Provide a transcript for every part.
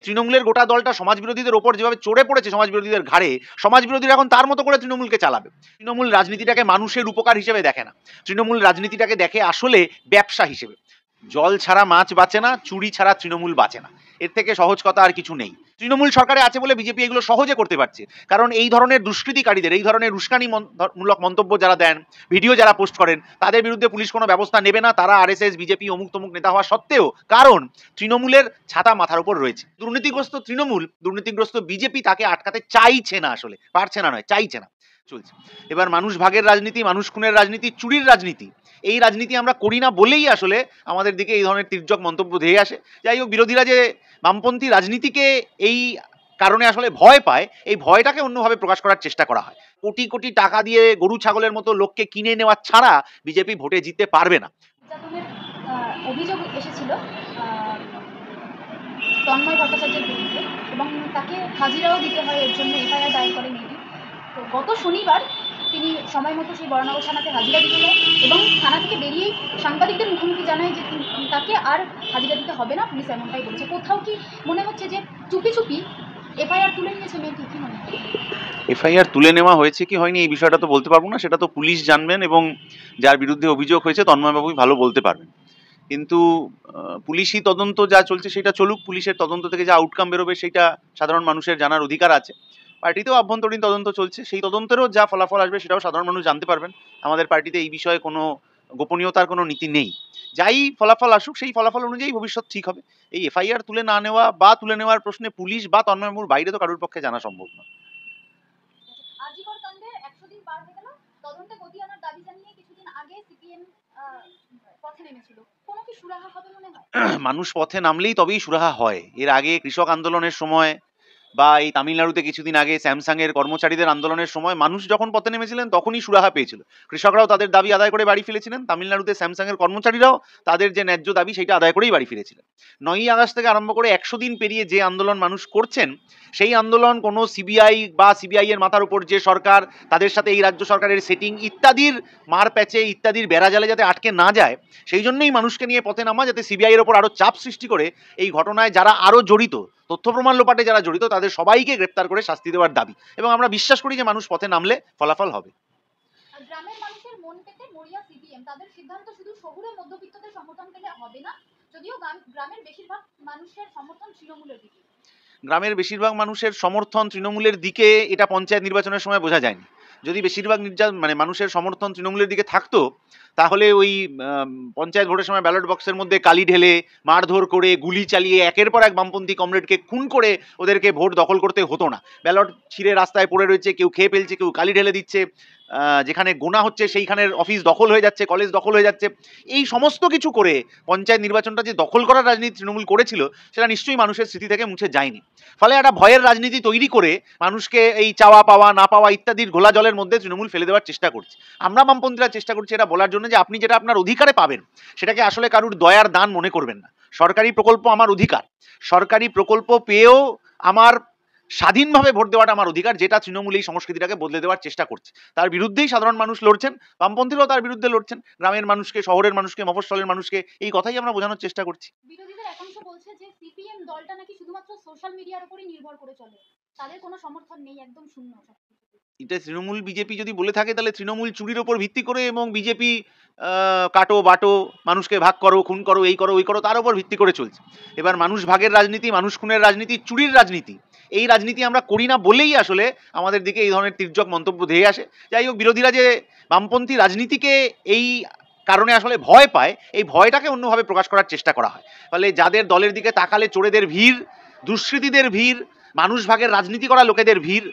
তৃণমূলের গোটা দলটা সমাজ বিরোধীদের ওপর যেভাবে চড়ে পড়েছে সমাজ বিরোধীদের ঘাড়ে, সমাজ বিরোধীরা এখন তার মতো করে তৃণমূলকে চালাবে। তৃণমূল রাজনীতিটাকে মানুষের উপকার হিসেবে দেখে না, তৃণমূল রাজনীতিটাকে দেখে আসলে ব্যবসা হিসেবে। জল ছাড়া মাছ বাঁচে না, চুরি ছাড়া তৃণমূল বাঁচে না, এর থেকে সহজ কথা আর কিছু নেই। তৃণমূল সরকারে আছে বলে বিজেপি এগুলো সহজে করতে পারছে, কারণ এই ধরনের দুষ্কৃতিকারীদের, এই ধরনের উস্কানিমূলক মন্তব্য যারা দেন, ভিডিও যারা পোস্ট করেন, তাদের বিরুদ্ধে পুলিশ কোনো ব্যবস্থা নেবে না। তারা আরএসএস, বিজেপি, অমুক তমুক নেতা হওয়া সত্ত্বেও, কারণ তৃণমূলের ছাতা মাথার উপর রয়েছে। দুর্নীতিগ্রস্ত তৃণমূল, দুর্নীতিগ্রস্ত বিজেপি তাকে আটকাতে চাইছে না, আসলে পারছে না নয়, চাইছে না, চলছে। এবার মানুষ ভাগের রাজনীতি, মানুষ খুনের রাজনীতি, চুরির রাজনীতি, এই রাজনীতি আমরা করি না বলেই আসলে আমাদের দিকে এই ধরনের তির্যক মন্তব্য ধেয়ে আসে। যাই হোক, বিরোধীরা যে বামপন্থী রাজনীতিকে এই কারণে আসলে ভয় পায়, এই ভয়টাকে অন্যভাবে প্রকাশ করার চেষ্টা করা হয়। কোটি কোটি টাকা দিয়ে গরু ছাগলের মতো লোককে কিনে নেওয়া ছাড়া বিজেপি ভোটে জিততে পারবে না। অভিযোগ এসেছিল তন্ময় ভট্টাচার্যের বিরুদ্ধে এবং তাকে হাজিরাও দিতে হয়, এর জন্য এফআইআর দায়ের করেন ইডি। তো গত শনিবার তিনি সময় মতো সেই বরানগর থানাতে হাজিরা দিতে যায় এবং থানা থেকে বেরিয়েই সাংবাদিকদের মুখোমুখি জানায় যে তাকে আর হাজিরা দিতে হবে না, পুলিশ এমনটাই বলছে। কোথাও কি মনে হচ্ছে যে চুপি চুপি এফআইআর তুলে নিয়েছে মেয়েটি? কি মনে হয় এফআইআর তুলে নেওয়া হয়েছে কি হয়নি এই বিষয়টা তো বলতে পারবো না, সেটা তো পুলিশ জানবেন এবং যার বিরুদ্ধে অভিযোগ হয়েছে তন্ময়বাবুই ভালো বলতে পারবেন। কিন্তু পুলিশি তদন্ত যা চলছে সেটা চলুক, পুলিশের তদন্ত থেকে যা আউটকাম বেরোবে সেটা সাধারণ মানুষের জানার অধিকার আছে। পার্টিতেও আভ্যন্তরীণ তদন্ত চলছে, সেই তদন্তেরও যা ফলাফল আসবে সেটাও সাধারণ মানুষ জানতে পারবেন। আমাদের পার্টিতে এই বিষয়ে কোনো গোপনীয়তার কোনো নীতি নেই। যাই ফলাফল আসুক সেই ফলাফল অনুযায়ী ভবিষ্যৎ ঠিক হবে। এই এফআইআর তুলে না নেওয়া বা তুলে নেওয়ার প্রশ্নে পুলিশ বা তন্ময়বাবুর বাইরে তো কারোর পক্ষে জানা সম্ভব না। মানুষ পথে নামলেই তবেই সুরাহা হয়। এর আগে কৃষক আন্দোলনের সময় বা এই তামিলনাড়ুতে কিছুদিন আগে স্যামসাং এর কর্মচারীদের আন্দোলনের সময় মানুষ যখন পথে নেমেছিলেন তখনই সুরাহা পেয়েছিল। কৃষকরাও তাদের দাবি আদায় করে বাড়ি ফিরেছিলেন, তামিলনাড়ুতে স্যামসাং এর কর্মচারীরাও তাদের যে ন্যায্য দাবি সেটা আদায় করেই বাড়ি ফিরেছিলেন। 9ই আগস্ট থেকে আরম্ভ করে 100 দিন পেরিয়ে যে আন্দোলন মানুষ করছেন, সেই আন্দোলন কোনো সিবিআই বা সিবিআই এর মাথার উপর যে সরকার, তাদের সাথে এই রাজ্য সরকারের সেটিং ইত্যাদির মার প্যাচে, ইত্যাদির বেড়াজালে যাতে আটকে না যায়, সেই জন্যই মানুষকে নিয়ে পথে নামা, যাতে সিবিআই এর ওপর আরো চাপ সৃষ্টি করে এই ঘটনায় যারা আরো জড়িত, তথ্য প্রমাণ লোপাটে যারা জড়িত, তাদের সবাইকে গ্রেপ্তার করে শাস্তি দেওয়ার দাবি। এবং আমরা বিশ্বাস করি যে মানুষ পথে নামলে ফলাফল হবে। গ্রামের মানুষের মন পেতে মরিয়া সিপিএম, তাদের সিদ্ধান্ত শুধু শহুরে মধ্যবিত্তদের সমর্থন পেলে হবে না, যদিও গ্রামের বেশিরভাগ মানুষের সমর্থন তৃণমূলের দিকে। গ্রামের বেশিরভাগ মানুষের সমর্থন তৃণমূলের দিকে এটা পঞ্চায়েত নির্বাচনের সময় বোঝা যায়নি। যদি বেশিরভাগ মানুষের সমর্থন তৃণমূলের দিকে থাকতো, তাহলে ওই পঞ্চায়েত ভোটের সময় ব্যালট বক্সের মধ্যে কালি ঢেলে, মারধর করে, গুলি চালিয়ে একের পর এক বামপন্থী কমরেডকে খুন করে ওদেরকে ভোট দখল করতে হতো না। ব্যালট ছিঁড়ে রাস্তায় পড়ে রয়েছে, কেউ খেয়ে ফেলছে, কেউ কালি ঢেলে দিচ্ছে, যেখানে গোনা হচ্ছে সেইখানের অফিস দখল হয়ে যাচ্ছে, কলেজ দখল হয়ে যাচ্ছে। এই সমস্ত কিছু করে পঞ্চায়েত নির্বাচনটা যে দখল করার রাজনীতি তৃণমূল করেছিল, সেটা নিশ্চয়ই মানুষের স্মৃতি থেকে মুছে যায়নি। ফলে একটা ভয়ের রাজনীতি তৈরি করে মানুষকে এই চাওয়া পাওয়া না পাওয়া ইত্যাদির ঘোলা জলের মধ্যে তৃণমূল ফেলে দেওয়ার চেষ্টা করছে। আমরা বামপন্থীরা চেষ্টা করছি এটা বলার জন্য যে আপনি যেটা আপনার অধিকারে পাবেন সেটাকে আসলে কারুর দয়ার দান মনে করবেন না। সরকারি প্রকল্প আমার অধিকার, সরকারি প্রকল্প পেয়েও আমার স্বাধীনভাবে ভোট দেওয়াটা আমার অধিকার, যেটা তৃণমূল এই সংস্কৃতিটাকে বদলে দেওয়ার চেষ্টা করছে। তার বিরুদ্ধেই সাধারণ মানুষ লড়ছেন, বামপন্থীরাও তার বিরুদ্ধে লড়ছেন। গ্রামের মানুষকে, শহরের মানুষকে, মফস্বলের মানুষকে এই কথাই আমরা বোঝানোর চেষ্টা করছি। বিরোধীদের একাংশ বলছে যে সিপিএম দলটা নাকি শুধুমাত্র সোশ্যাল মিডিয়ার উপরই নির্ভর করে চলে, তাদের কোনো সমর্থন নেই, একদম শূন্য। এটা তৃণমূল বিজেপি যদি বলে থাকে, তাহলে তৃণমূল চুরির ওপর ভিত্তি করে এবং বিজেপি কাটো বাটো, মানুষকে ভাগ করো, খুন করো, এই করো ওই করো, তার উপর ভিত্তি করে চলছে। এবার মানুষ ভাগের রাজনীতি, মানুষ খুনের রাজনীতি, চুরির রাজনীতি, এই রাজনীতি আমরা করি না বলেই আসলে আমাদের দিকে এই ধরনের তির্যক মন্তব্য ধেয়ে আসে। যাই হোক, বিরোধীরা যে বামপন্থী রাজনীতিকে এই কারণে আসলে ভয় পায়, এই ভয়টাকে অন্যভাবে প্রকাশ করার চেষ্টা করা হয়। ফলে যাদের দলের দিকে তাকালে চোরেদের ভিড়, দুষ্কৃতীদের ভিড়, মানুষ ভাগের রাজনীতি করা লোকেদের ভিড়,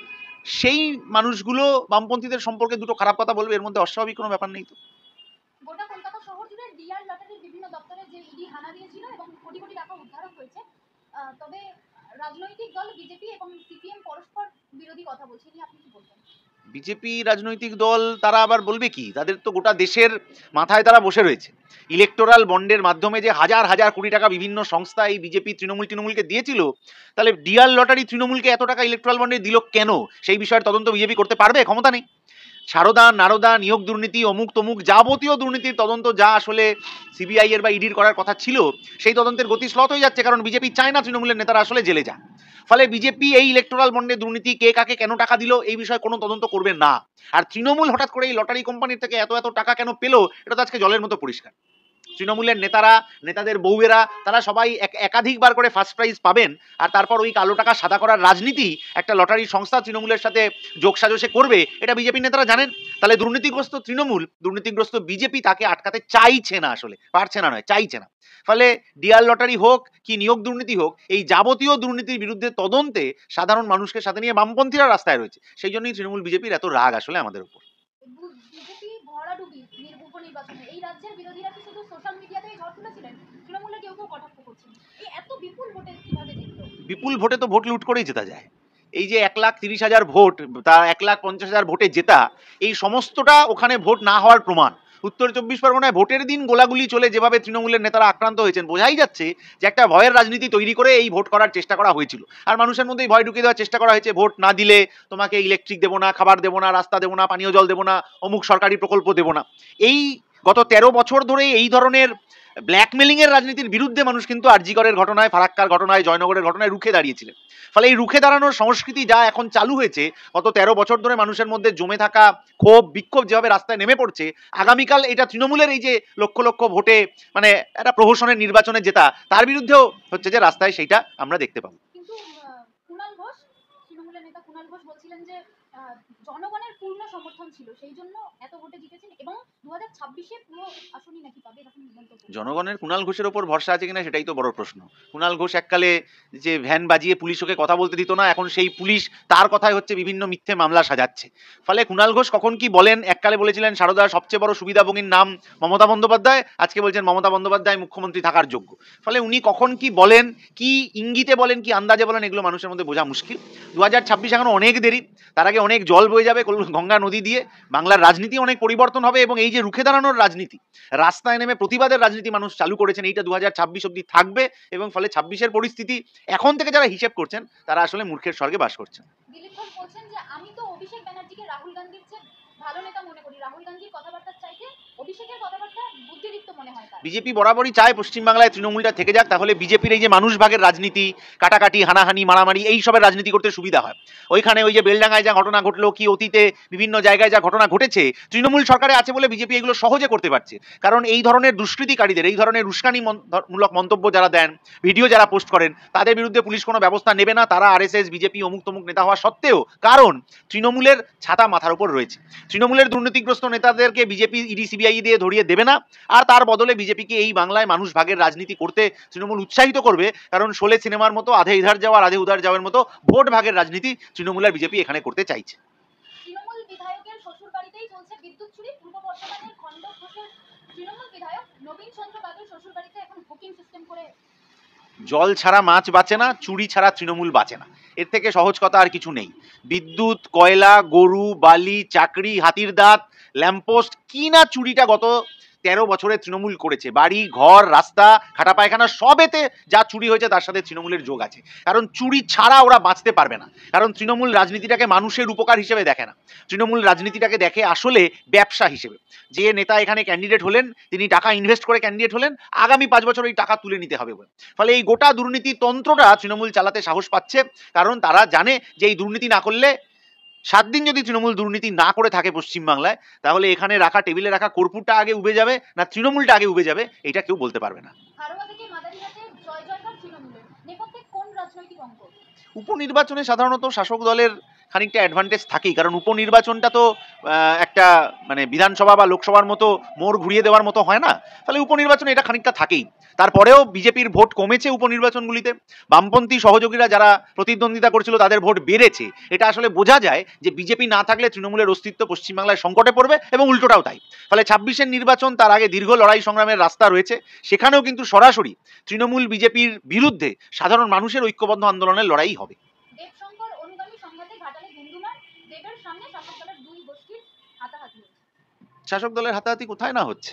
সেই মানুষগুলো বামপন্থীদের সম্পর্কে দুটো খারাপ কথা বলবে, এর মধ্যে অস্বাভাবিক কোনো ব্যাপার নেই তো। গোটা কলকাতা শহর জুড়ে ডিআর লটারির বিভিন্ন দপ্তরে যে ইডি হানা দিয়েছিল এবং কোটি কোটি টাকা উদ্ধার হয়েছে, তবে রাজনৈতিক দল বিজেপি এবং সিপিএম পরস্পর বিরোধী কথা বলছে, নিয়ে আপনি কি বলবেন? বিজেপি রাজনৈতিক দল, তারা আবার বলবে কি? তাদের তো গোটা দেশের মাথায় তারা বসে রয়েছে। ইলেকটোরাল বন্ডের মাধ্যমে যে হাজার হাজার কোটি টাকা বিভিন্ন সংস্থা এই বিজেপি তৃণমূলকে দিয়েছিল, তাহলে ডিআর লটারি তৃণমূলকে এত টাকা ইলেকটোরাল বন্ডে দিল কেন? সেই বিষয়ের তদন্ত বিজেপি করতে পারবে? ক্ষমতা নেই। সারদা নারদা নিয়োগ দুর্নীতি অমুক তমুক যাবতীয় দুর্নীতির তদন্ত যা আসলে সিবিআই এর বা ইডির করার কথা ছিল, সেই তদন্তের গতি স্লথ হয়ে যাচ্ছে, কারণ বিজেপি চায় না তৃণমূলের নেতারা আসলে জেলে যান। ফলে বিজেপি এই ইলেকটোরাল বন্ডে দুর্নীতি, কে কাকে কেন টাকা দিল, এই বিষয়ে কোনো তদন্ত করবে না। আর তৃণমূল হঠাৎ করে এই লটারি কোম্পানির থেকে এত এত টাকা কেন পেলো, এটা তো আজকে জলের মতো পরিষ্কার। তৃণমূলের নেতারা, নেতাদের বউয়েরা, তারা সবাই একাধিকবার করে ফার্স্ট প্রাইজ পাবেন, আর তারপর ওই কালো টাকা সাদা করার রাজনীতি একটা লটারি সংস্থা তৃণমূলের সাথে যোগসাজশে করবে, এটা বিজেপি নেতারা জানেন। তাহলে দুর্নীতিগ্রস্ত তৃণমূল, দুর্নীতিগ্রস্ত বিজেপি তাকে আটকাতে চাইছে না, আসলে পারছে না নয়, চাইছে না। ফলে ডিআর লটারি হোক কি নিয়োগ দুর্নীতি হোক, এই যাবতীয় দুর্নীতির বিরুদ্ধে তদন্তে সাধারণ মানুষকে সাথে নিয়ে বামপন্থীরা রাস্তায় রয়েছে। সেই জন্যই তৃণমূল বিজেপির এত রাগ আসলে আমাদের উপর। বিজেপি ভরাডুবি উপনির্বাচনে এই রাজ্যের বিরোধীরা কি শুধু সোশ্যাল মিডিয়াতেই ঝড় তুলেছিলেন? তৃণমূলে কেউ কেউ কটাক্ষ করছেন। এই এত বিপুল ভোটে কিভাবে জিতলো? বিপুল ভোটে তো ভোট লুট করেই জেতা যায়। এই যে 1,30,000 ভোট, তা 1,50,000 ভোটে জেতা, এই সমস্তটা ওখানে ভোট না হওয়ার প্রমাণ। উত্তর 24 পরগনায় ভোটের দিন গোলাগুলি চলে যেভাবে তৃণমূলের নেতারা আক্রান্ত হয়েছেন, বোঝাই যাচ্ছে যে একটা ভয়ের রাজনীতি তৈরি করে এই ভোট করার চেষ্টা করা হয়েছিল। আর মানুষের মধ্যে ভয় ঢুকিয়ে দেওয়ার চেষ্টা করা হয়েছে, ভোট না দিলে তোমাকে ইলেকট্রিক দেবো না, খাবার দেবো না, রাস্তা দেবো না, পানীয় জল দেবো না, অমুক সরকারি প্রকল্প দেবো না। এই গত 13 বছর ধরে এই ধরনের ব্ল্যাকমেলিং এর রাজনীতির বিরুদ্ধে মানুষ কিন্তু আরজিকরের ঘটনায়, ফারাক্কার ঘটনায়, জয়নগরের ঘটনায় রুখে দাঁড়িয়েছিলেন। ফলে এই রুখে দাঁড়ানোর সংস্কৃতি যা এখন চালু হয়েছে, গত 13 বছর ধরে মানুষের মধ্যে জমে থাকা ক্ষোভ বিক্ষোভ যেভাবে রাস্তায় নেমে পড়ছে, আগামীকাল এটা তৃণমূলের এই যে লক্ষ লক্ষ ভোটে মানে একটা প্রহসনের নির্বাচনে জেতা, তার বিরুদ্ধেও হচ্ছে যে রাস্তায় সেইটা আমরা দেখতে পাবো। কিন্তু কুণাল ঘোষ, তৃণমূলের নেতা কুণাল ঘোষ বলছিলেন যে জনগণের পূর্ণ সমর্থন ছিল, সেই জন্য এত ভোটে জিতেছেন এবং 2026-এ পুরো আসনই নাকি পাবে, এরকম মন্তব্য। জনগণের কুণাল ঘোষের ওপর ভরসা আছে কিনা সেটাই তো বড় প্রশ্ন। কুণাল ঘোষ এককালে যে ভ্যান বাজিয়ে পুলিশ ওকে কথা বলতে দিত না, এখন সেই পুলিশ তার কথায় হচ্ছে বিভিন্ন মিথ্যে মামলা সাজাচ্ছে। ফলে কুণাল ঘোষ কখন কি বলেন, এককালে বলেছিলেন সারদার সবচেয়ে বড় সুবিধাভোগীর নাম মমতা বন্দ্যোপাধ্যায়, আজকে বলছেন মমতা বন্দ্যোপাধ্যায় মুখ্যমন্ত্রী থাকার যোগ্য। ফলে উনি কখন কি বলেন, কি ইঙ্গিতে বলেন, কি আন্দাজে বলেন, এগুলো মানুষের মধ্যে বোঝা মুশকিল। 2026 এখনো অনেক দেরি, তার আগে অনেক জল বয়ে যাবে গঙ্গা নদী দিয়ে, বাংলার রাজনীতি অনেক পরিবর্তন হবে, এবং এই যে রুখে দাঁড়ানোর রাজনীতি, রাস্তায় নেমে প্রতিবাদের রাজনীতি মানুষ চালু করেছেন, এইটা 2026 অব্দি থাকবে। এবং ফলে 26-এর পরিস্থিতি এখন থেকে যারা হিসেব করছেন তারা আসলে মূর্খের স্বর্গে বাস করছেন। দিলীপ ঘোষ বলছেন যে আমি তো অভিষেক ব্যানার্জিকে রাহুল গান্ধীর চেয়ে ভালো নেতা মনে করি, রাহুল গান্ধীর কথাবার্তার চাইতে অভিষেকের কথাবার্তা বুদ্ধিদীপ্ত মনে হয় তার। বিজেপি বরাবরই চায় পশ্চিমবাংলায় তৃণমূলটা থেকে যাক, তাহলে বিজেপির এই যে মানুষ ভাগের রাজনীতি, কাটাকাটি, হানাহানি, মারামারি, এই সবের রাজনীতি করতে সুবিধা হয়। ওইখানে ওই যে বেলডাঙ্গায় যা ঘটনা ঘটলো, কি অতীতে বিভিন্ন জায়গায় যা ঘটনা ঘটেছে, তৃণমূল সরকারে আছে বলে বিজেপি এগুলো সহজে করতে পারছে। কারণ এই ধরনের দুষ্কৃতিকারীদের, এই ধরনের উস্কানিমূলক মন্তব্য যারা দেন, ভিডিও যারা পোস্ট করেন, তাদের বিরুদ্ধে পুলিশ কোনো ব্যবস্থা নেবে না, তারা আরএসএস বিজেপি অমুক তমুক নেতা হওয়া সত্ত্বেও, কারণ তৃণমূলের ছাতা মাথার উপর রয়েছে। তৃণমূলের দুর্নীতিগ্রস্ত নেতাদেরকে বিজেপি ইডি সিবিআই দিয়ে ধরিয়ে দেবে না, আর তার বদলে বিজেপিকে এই বাংলায় মানুষ ভাগের রাজনীতি করতে তৃণমূল উৎসাহিত করবে। কারণ শোলে সিনেমার মতো আধে ইধার যাওয়া আধে উধার যাওয়ার মতো ভোট ভাগের রাজনীতি তৃণমূলের বিজেপি এখানে করতে চাইছে। তৃণমূল বিধায়কের শ্বশুর বাড়িতেই চলছে বিদ্যুৎ চুরি। পূর্ব বর্ধমানের খণ্ডঘোষের তৃণমূল বিধায়ক নবীন চন্দ্র বাদুর শ্বশুর বাড়িতে এখন বুকিং সিস্টেম করে। জল ছাড়া মাছ বাঁচে না, চুরি ছাড়া তৃণমূল বাঁচে না, এর থেকে সহজ কথা আর কিছু নেই। বিদ্যুৎ, কয়লা, গরু, বালি, চাকরি, হাতির দাঁত, ল্যাম্পোস্ট, কি না চুরিটা গত 13 বছরে তৃণমূল করেছে। বাড়ি, ঘর, রাস্তা, খাটা পায়খানা, সবেতে যা চুরি হয়েছে তার সাথে তৃণমূলের যোগ আছে। কারণ চুরি ছাড়া ওরা বাঁচতে পারবে না। কারণ তৃণমূল রাজনীতিটাকে মানুষের উপকার হিসেবে দেখে না, তৃণমূল রাজনীতিটাকে দেখে আসলে ব্যবসা হিসেবে। যে নেতা এখানে ক্যান্ডিডেট হলেন, তিনি টাকা ইনভেস্ট করে ক্যান্ডিডেট হলেন, আগামী 5 বছর এই টাকা তুলে নিতে হবে বলে। ফলে এই গোটা দুর্নীতি তন্ত্রটা তৃণমূল চালাতে সাহস পাচ্ছে, কারণ তারা জানে যে এই দুর্নীতি না করলে, 7 দিন যদি তৃণমূল দুর্নীতি না করে থাকে পশ্চিমবাংলায়, তাহলে এখানে রাখা টেবিলে রাখা কর্পূরটা আগে উবে যাবে না তৃণমূলটা আগে উবে যাবে, এটা কেউ বলতে পারবে না। উপনির্বাচনে সাধারণত শাসক দলের খানিকটা অ্যাডভান্টেজ থাকেই, কারণ উপনির্বাচনটা তো একটা মানে বিধানসভা বা লোকসভার মতো মোড় ঘুরিয়ে দেওয়ার মতো হয় না। তাহলে উপনির্বাচনে এটা খানিকটা থাকেই। তারপরেও বিজেপির ভোট কমেছে উপনির্বাচনগুলিতে, বামপন্থী সহযোগীরা যারা প্রতিদ্বন্দ্বিতা করছিল তাদের ভোট বেড়েছে। এটা আসলে বোঝা যায় যে বিজেপি না থাকলে তৃণমূলের অস্তিত্ব পশ্চিমবাংলায় সংকটে পড়বে, এবং উল্টোটাও তাই। ফলে 26-এর নির্বাচন, তার আগে দীর্ঘ লড়াই সংগ্রামের রাস্তা রয়েছে, সেখানেও কিন্তু সরাসরি তৃণমূল বিজেপির বিরুদ্ধে সাধারণ মানুষের ঐক্যবদ্ধ আন্দোলনের লড়াই হবে। শাসক দলের হাতাহাতি কোথায় না হচ্ছে,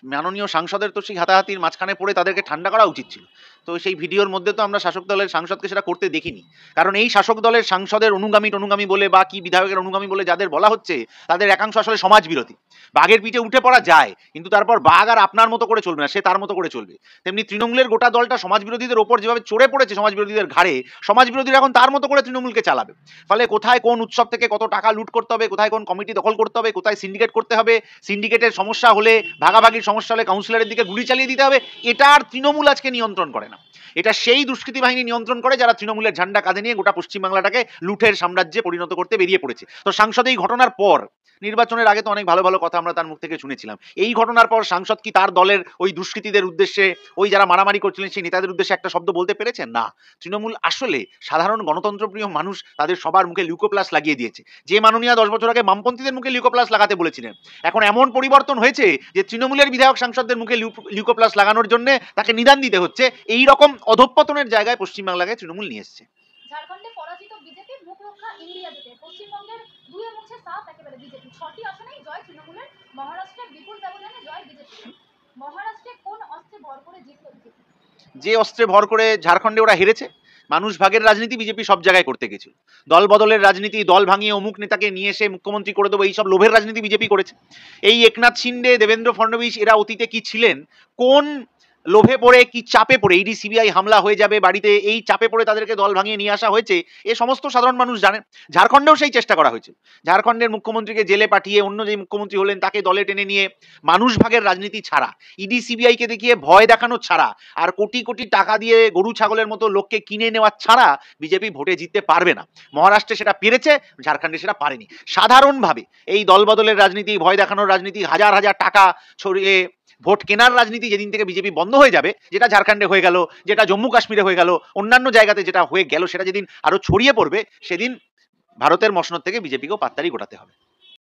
মাননীয় সাংসদের তো সেই হাতাহাতির মাঝখানে পড়ে তাদেরকে ঠান্ডা করা উচিত ছিল। তো সেই ভিডিওর মধ্যে তো আমরা শাসক দলের সাংসদকে সেটা করতে দেখিনি, কারণ এই শাসক দলের সাংসদের অনুগামী বলে বা কি বিধায়কের অনুগামী বলে যাদের বলা হচ্ছে তাদের একাংশ আসলে সমাজ বিরোধী। বাঘের পিঠে উঠে পড়া যায়, কিন্তু তারপর বাঘ আর আপনার মতো করে চলবে না, সে তার মতো করে চলবে। তেমনি তৃণমূলের গোটা দলটা সমাজ বিরোধীদের ওপর যেভাবে চড়ে পড়েছে, সমাজ বিরোধীদের ঘাড়ে, সমাজ বিরোধীরা এখন তার মতো করে তৃণমূলকে চালাবে। ফলে কোথায় কোন উৎসব থেকে কত টাকা লুট করতে হবে, কোথায় কোন কমিটি দখল করতে হবে, কোথায় সিন্ডিকেট করতে হবে, সিন্ডিকেটের সমস্যা হলে, ভাগাভাগির সমস্যা হলে কাউন্সিলরের দিকে গুলি চালিয়ে দিতে হবে, এটা আর তৃণমূল আজকে নিয়ন্ত্রণ করে না। এটা সেই দুষ্কৃতী বাহিনী নিয়ন্ত্রণ করে যারা তৃণমূলের ঝান্ডা কাঁধে নিয়ে গোটা পশ্চিমবাংলাটাকে লুঠের সাম্রাজ্যে পরিণত করতে বেরিয়ে পড়েছে। তো সাংসদ এই ঘটনার পর, নির্বাচনের আগে তো অনেক ভালো ভালো কথা আমরা তার মুখ থেকে শুনেছিলাম, এই ঘটনার পর সাংসদ কি তার দলের ওই দুষ্কৃতীদের উদ্দেশ্যে, ওই যারা মারামারি করছিলেন সেই নেতাদের উদ্দেশ্যে একটা শব্দ বলতে পেরেছেন? না। তৃণমূল আসলে সাধারণ গণতন্ত্রপ্রিয় মানুষ, তাদের সবার মুখে লিউকোপ্লাস লাগিয়ে দিয়েছে। যে মাননীয় 10 বছর আগে বামপন্থীদের মুখে লিউকোপ্লাস লাগাতে বলেছিলেন, এখন এমন পরিবর্তন হয়েছে যে তৃণমূলের বিধায়ক সাংসদদের মুখে লিউকোপ্লাস লাগানোর জন্য তাকে নিদান দিতে হচ্ছে। এই রকম অধঃপতনের জায়গায় পশ্চিমবাংলাকে তৃণমূল নিয়ে এসছে। ঝাড়খণ্ডে পরাজিত বিজেপি, মুখ রক্ষা ইন্ডিয়া জোটে। পশ্চিমবঙ্গের দুয়ে মুছে সাফ একেবারে বিজেপি, 6টি আসনেই জয় তৃণমূলের। মহারাষ্ট্রে বিপুল ব্যবধানে জয় বিজেপি। মহারাষ্ট্রে কোন অস্ত্রে ভর করে জিতল বিজেপি? যে অস্ত্রে ভর করে ঝাড়খণ্ডে ওরা হেরেছে, মানুষ ভাগের রাজনীতি বিজেপি সব জায়গায় করতে গেছিল। দল বদলের রাজনীতি, দল ভাঙিয়ে অমুক নেতাকে নিয়ে এসে মুখ্যমন্ত্রী করে দেবো, এইসব লোভের রাজনীতি বিজেপি করেছে। এই একনাথ শিন্ডে, দেবেন্দ্র ফডনবিস এরা অতীতে কি ছিলেন, কোন লোভে পড়ে, কি চাপে পড়ে ইডি সিবিআই হামলা হয়ে যাবে বাড়িতে, এই চাপে পড়ে তাদেরকে দল ভাঙিয়ে নিয়ে আসা হয়েছে, এ সমস্ত সাধারণ মানুষ জানেন। ঝাড়খণ্ডেও সেই চেষ্টা করা হয়েছে। ঝাড়খণ্ডের মুখ্যমন্ত্রীকে জেলে পাঠিয়ে অন্য যে মুখ্যমন্ত্রী হলেন তাকে দলে টেনে নিয়ে মানুষ ভাগের রাজনীতি ছাড়া, ইডি সিবিআই কে দেখিয়ে ভয় দেখানো ছাড়া, আর কোটি কোটি টাকা দিয়ে গরু ছাগলের মতো লোককে কিনে নেওয়া ছাড়া বিজেপি ভোটে জিততে পারবে না। মহারাষ্ট্রে সেটা পেরেছে, ঝাড়খণ্ডে সেটা পারেনি। সাধারণভাবে এই দল বদলের রাজনীতি, ভয় দেখানোর রাজনীতি, হাজার হাজার টাকা ছড়িয়ে ভোট কেনার রাজনীতি যেদিন থেকে বিজেপি বন্ধ হয়ে যাবে, যেটা ঝাড়খণ্ডে হয়ে গেল, যেটা জম্মু কাশ্মীরে হয়ে গেল, অন্যান্য জায়গাতে যেটা হয়ে গেল, সেটা যেদিন আরো ছড়িয়ে পড়বে, সেদিন ভারতের মসনদ থেকে বিজেপিকেও পাত্তারি গোটাতে হবে।